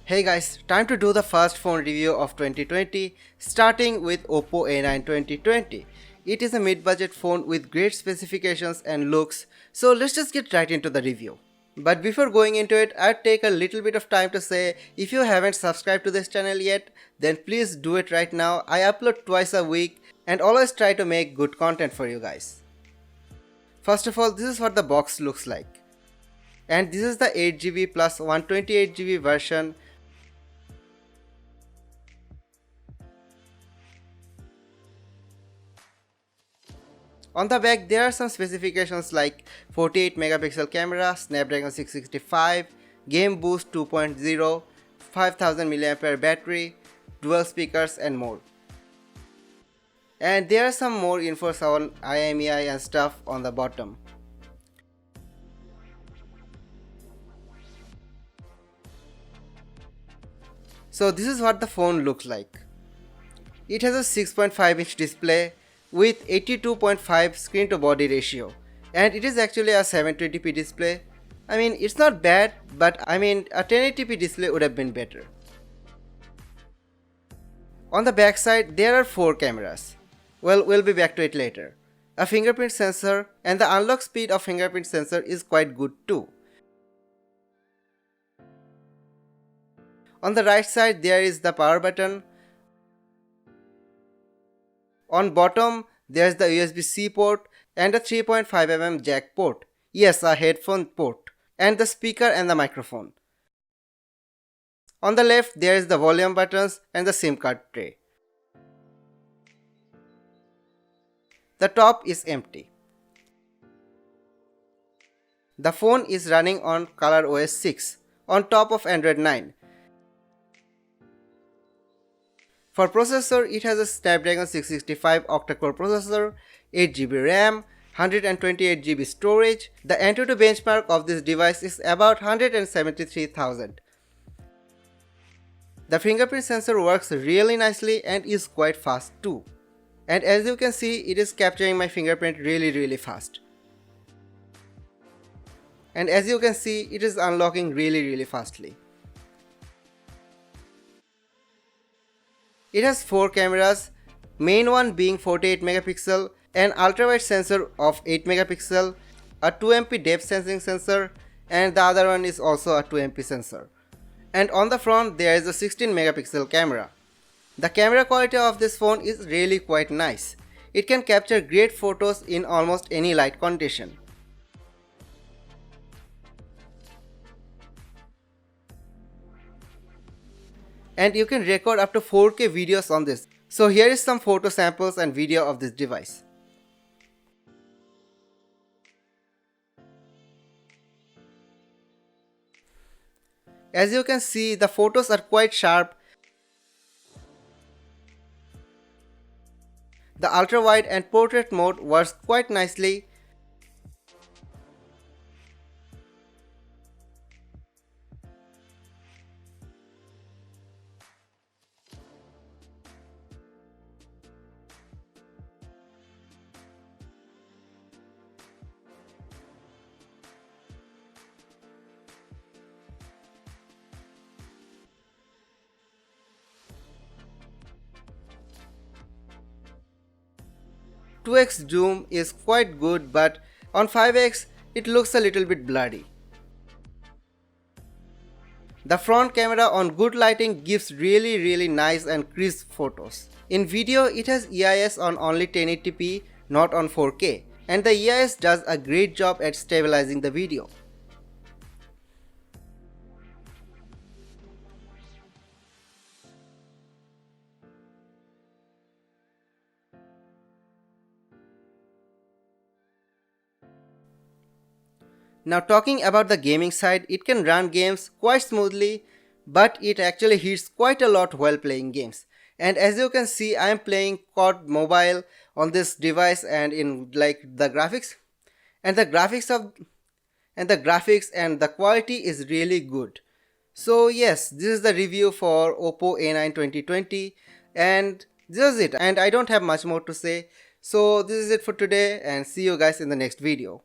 Hey guys, time to do the first phone review of 2020, starting with OPPO A9 2020. It is a mid-budget phone with great specifications and looks, so let's just get right into the review. But before going into it, I'd take a little bit of time to say, if you haven't subscribed to this channel yet, then please do it right now. I upload twice a week and always try to make good content for you guys. First of all, this is what the box looks like. And this is the 8GB plus 128GB version. On the back, there are some specifications like 48 megapixel camera, Snapdragon 665, Game Boost 2.0, 5000 mAh battery, dual speakers and more. And there are some more info on imei and stuff on the bottom. So this is what the phone looks like. It has a 6.5-inch display with 82.5 screen to body ratio, and it is actually a 720p display. I mean, it's not bad, but a 1080p display would have been better. On the back side, there are 4 cameras. Well, we'll be back to it later. A fingerprint sensor, and the unlock speed of fingerprint sensor is quite good too. On the right side, there is the power button. On bottom, there's the USB-C port and a 3.5mm jack port. Yes, a headphone port. And the speaker and the microphone. On the left, there is the volume buttons and the SIM card tray. The top is empty. The phone is running on ColorOS 6 on top of Android 9. For processor, it has a Snapdragon 665 octa-core processor, 8GB RAM, 128GB storage. The Antutu benchmark of this device is about 173,000. The fingerprint sensor works really nicely and is quite fast too. And as you can see, it is capturing my fingerprint really fast. And as you can see, it is unlocking really fastly. It has 4 cameras, main one being 48 megapixel, an ultra-wide sensor of 8 megapixel, a 2MP depth sensing sensor, and the other one is also a 2MP sensor. And on the front, there is a 16 megapixel camera. The camera quality of this phone is really quite nice. It can capture great photos in almost any light condition. And you can record up to 4K videos on this. So here is some photo samples and video of this device. As you can see, the photos are quite sharp. The ultra wide and portrait mode works quite nicely. .2x zoom is quite good, but on 5x it looks a little bit blurry. The front camera on good lighting gives really nice and crisp photos. In video, it has EIS on only 1080p, not on 4K, and the EIS does a great job at stabilizing the video. Now talking about the gaming side, it can run games quite smoothly, but it actually hits quite a lot while playing games. And as you can see, I am playing COD Mobile on this device, and in the graphics and the quality is really good. So yes, this is the review for OPPO A9 2020, and this is it, and I don't have much more to say. So this is it for today, and see you guys in the next video.